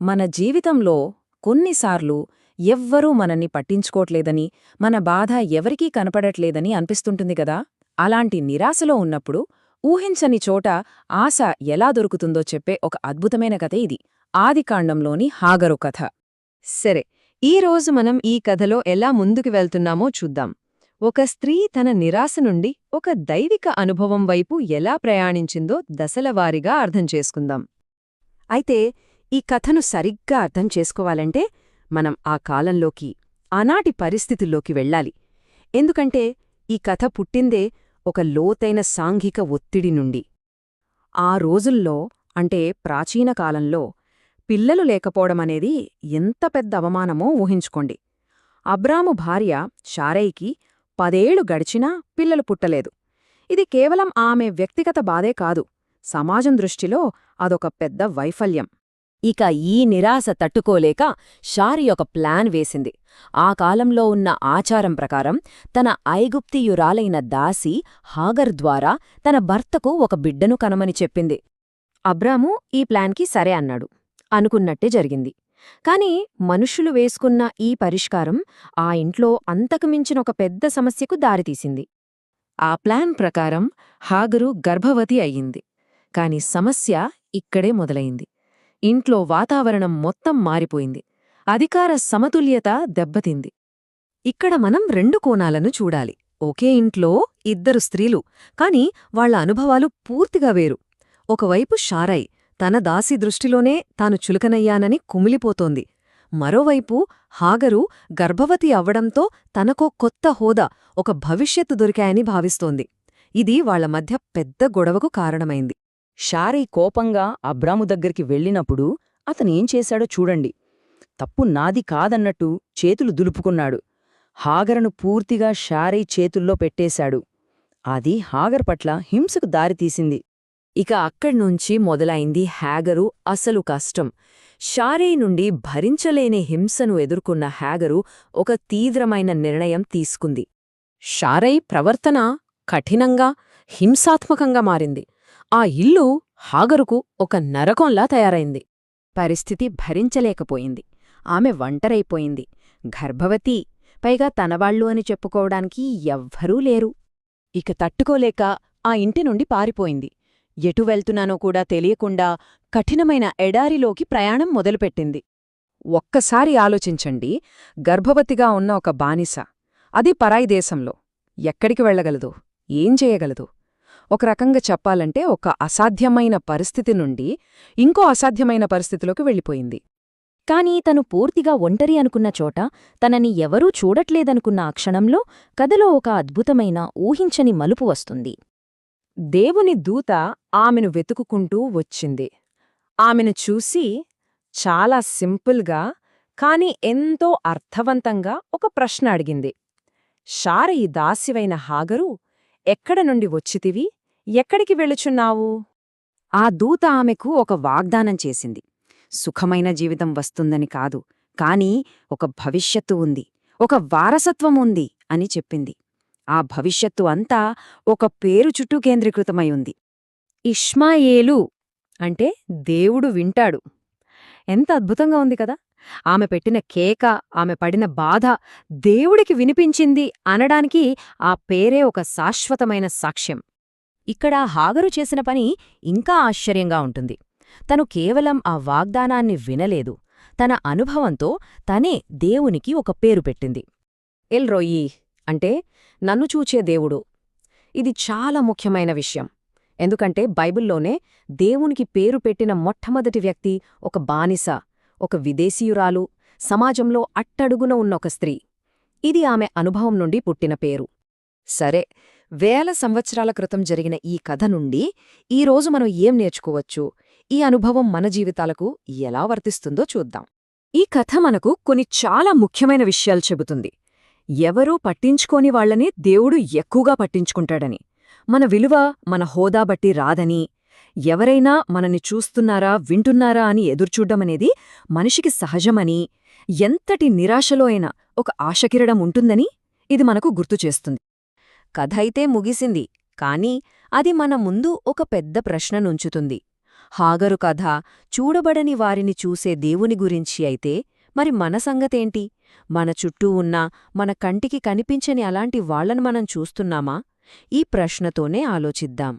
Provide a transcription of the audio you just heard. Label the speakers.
Speaker 1: మన జీవితంలో కొన్నిసార్లు ఎవ్వరూ మనల్ని పట్టించుకోట్లేదని, మన బాధ ఎవరికీ కనపడట్లేదని అనిపిస్తుంటుంది గదా. అలాంటి నిరాశలో ఉన్నప్పుడు ఊహించని చోట ఆశ ఎలా దొరుకుతుందో చెప్పే ఒక అద్భుతమైన కథ ఇది. ఆదికాండంలోని హాగరు కథ.
Speaker 2: సరే, ఈరోజు మనం ఈ కథలో ఎలా ముందుకు వెళ్తున్నామో చూద్దాం. ఒక స్త్రీ తన నిరాశ నుండి ఒక దైవిక అనుభవం వైపు ఎలా ప్రయాణించిందో దశలవారీగా అర్థం చేసుకుందాం.
Speaker 3: అయితే ఈ కథను సరిగ్గా అర్థం చేసుకోవాలంటే మనం ఆ కాలంలోకి, ఆనాటి పరిస్థితుల్లోకి వెళ్ళాలి. ఎందుకంటే ఈ కథ పుట్టిందే ఒక లోతైన సాంఘిక ఒత్తిడి నుండి. ఆ రోజుల్లో, అంటే ప్రాచీన కాలంలో, పిల్లలు లేకపోవడమనేది ఎంత పెద్ద అవమానమో ఊహించుకోండి. అబ్రాము భార్య శారయికి 10 ఏళ్లు గడిచినా పిల్లలు పుట్టలేదు. ఇది కేవలం ఆమె వ్యక్తిగత బాధే కాదు, సమాజం దృష్టిలో అదొక పెద్ద వైఫల్యం.
Speaker 1: ఇక ఈ నిరాశ తట్టుకోలేక శారీ ఒక ప్లాన్ వేసింది. ఆ కాలంలో ఉన్న ఆచారం ప్రకారం తన ఐగుప్తియురాలైన దాసి హాగర్ ద్వారా తన భర్తకు ఒక బిడ్డను కనమని చెప్పింది. అబ్రాము ఈ ప్లాన్కి సరే అన్నాడు. అనుకున్నట్టే జరిగింది. కాని మనుషులు వేసుకున్న ఈ పరిష్కారం ఆ ఇంట్లో అంతకుమించిన ఒక పెద్ద సమస్యకు దారితీసింది. ఆ ప్లాన్ ప్రకారం హాగరు గర్భవతి అయ్యింది. కాని సమస్య ఇక్కడే మొదలైంది. ఇంట్లో వాతావరణం మొత్తం మారిపోయింది. అధికార సమతుల్యత దెబ్బతింది.
Speaker 3: ఇక్కడ మనం 2 కోణాలను చూడాలి. ఒకే ఇంట్లో 2 స్త్రీలు, కాని వాళ్ల అనుభవాలు పూర్తిగా వేరు. ఒకవైపు శారై తన దాసి దృష్టిలోనే తాను చులకనయ్యానని కుమిలిపోతోంది. మరోవైపు హాగరు గర్భవతి అవ్వడంతో తనకో కొత్త హోదా, ఒక భవిష్యత్తు దొరికాయని భావిస్తోంది. ఇది వాళ్ల మధ్య పెద్ద గొడవకు కారణమైంది.
Speaker 4: శారై కోపంగా అబ్రాము దగ్గరికి వెళ్ళినప్పుడు అతనేం చేశాడో చూడండి. తప్పు నాది కాదన్నట్టు చేతులు దులుపుకున్నాడు. హాగరును పూర్తిగా శారై చేతుల్లో పెట్టేశాడు. అది హాగర్ పట్ల హింసకు దారితీసింది.
Speaker 1: ఇక అక్కడ్నుంచి మొదలైంది హాగరు అసలు కష్టం. శారై నుండి భరించలేని హింసను ఎదుర్కొన్న హాగరు ఒక తీవ్రమైన నిర్ణయం తీసుకుంది. శారై ప్రవర్తన కఠినంగా, హింసాత్మకంగా మారింది. ఆ ఇల్లు హాగరుకు ఒక నరకంలా తయారైంది.
Speaker 3: పరిస్థితి భరించలేకపోయింది. ఆమె ఒంటరైపోయింది. గర్భవతి, పైగా తనవాళ్లు అని చెప్పుకోవడానికి ఎవ్వరూ లేరు. ఇక తట్టుకోలేక ఆ ఇంటి నుండి పారిపోయింది. ఎటు వెళ్తున్నానో కూడా తెలియకుండా కఠినమైన ఎడారిలోకి ప్రయాణం మొదలుపెట్టింది.
Speaker 1: ఒక్కసారి ఆలోచించండి, గర్భవతిగా ఉన్న ఒక బానిస, అది పరాయి దేశంలో, ఎక్కడికి వెళ్లగలదు, ఏం చేయగలదు? ఒక రకంగా చెప్పాలంటే ఒక అసాధ్యమైన పరిస్థితి నుండి ఇంకో అసాధ్యమైన పరిస్థితిలోకి వెళ్ళిపోయింది.
Speaker 5: కాని తను పూర్తిగా ఒంటరి అనుకున్న చోట, తనని ఎవరూ చూడట్లేదనుకున్న ఆ క్షణంలో కథలో ఒక అద్భుతమైన, ఊహించని మలుపు వస్తుంది.
Speaker 1: దేవుని దూత ఆమెను వెతుకుకుంటూ వచ్చింది. ఆమెను చూసి చాలా సింపుల్గా, కాని ఎంతో అర్థవంతంగా ఒక ప్రశ్న అడిగింది. శారయి దాసివైన హాగరు, ఎక్కడ నుండి వచ్చితివి? ఎక్కడికి వెళుచున్నావు?
Speaker 3: ఆ దూత ఆమెకు ఒక వాగ్దానం చేసింది. సుఖమైన జీవితం వస్తుందని కాదు, కాని ఒక భవిష్యత్తు ఉంది, ఒక వారసత్వం ఉంది అని చెప్పింది. ఆ భవిష్యత్తు అంతా ఒక పేరు చుట్టూ కేంద్రీకృతమై ఉంది.
Speaker 1: ఇష్మాయేలు అంటే దేవుడు వింటాడు. ఎంత అద్భుతంగా ఉంది కదా! ఆమె పెట్టిన కేక, ఆమె పడిన బాధ దేవుడికి వినిపించింది అనడానికి ఆ పేరే ఒక శాశ్వతమైన సాక్ష్యం.
Speaker 5: ఇక్కడ హాగరు చేసిన పని ఇంకా ఆశ్చర్యంగా ఉంటుంది. తను కేవలం ఆ వాగ్దానాన్ని వినలేదు, తన అనుభవంతో తనే దేవునికి ఒక పేరు పెట్టింది.
Speaker 1: ఎల్ రోయి అంటే నన్ను చూచే దేవుడు. ఇది చాలా ముఖ్యమైన విషయం. ఎందుకంటే బైబిల్లోనే దేవునికి పేరు పెట్టిన మొట్టమొదటి వ్యక్తి ఒక బానిస, ఒక విదేశీయురాలు, సమాజంలో అట్టడుగున ఉన్న ఒక స్త్రీ. ఇది ఆమె అనుభవం నుండి పుట్టిన పేరు. సరే, వేల సంవత్సరాల క్రితం జరిగిన ఈ కథ నుండి ఈరోజు మనం ఏం నేర్చుకోవచ్చు? ఈ అనుభవం మన జీవితాలకు ఎలా వర్తిస్తుందో చూద్దాం. ఈ కథ మనకు కొన్ని చాలా ముఖ్యమైన విషయాలు చెబుతుంది. ఎవరూ పట్టించుకోని వాళ్లనే దేవుడు ఎక్కువగా పట్టించుకుంటాడని, మన విలువ మన హోదా బట్టి రాదని, ఎవరైనా మనని చూస్తున్నారా, వింటున్నారా అని ఎదుర్చూడ్డమనేది మనిషికి సహజమని, ఎంతటి నిరాశలో అయినా ఒక ఆశకిరణం ఉంటుందని ఇది మనకు గుర్తుచేస్తుంది. కథ అయితే ముగిసింది, కాని అది మన ముందు ఒక పెద్ద ప్రశ్ననుంచుతుంది.
Speaker 2: హాగరు కథ చూడబడని వారిని చూసే దేవుని గురించి అయితే మరి మన సంగతేంటి? మన చుట్టూ ఉన్న, మన కంటికి కనిపించని అలాంటి వాళ్లను మనం చూస్తున్నామా? ఈ ప్రశ్నతోనే ఆలోచిద్దాం.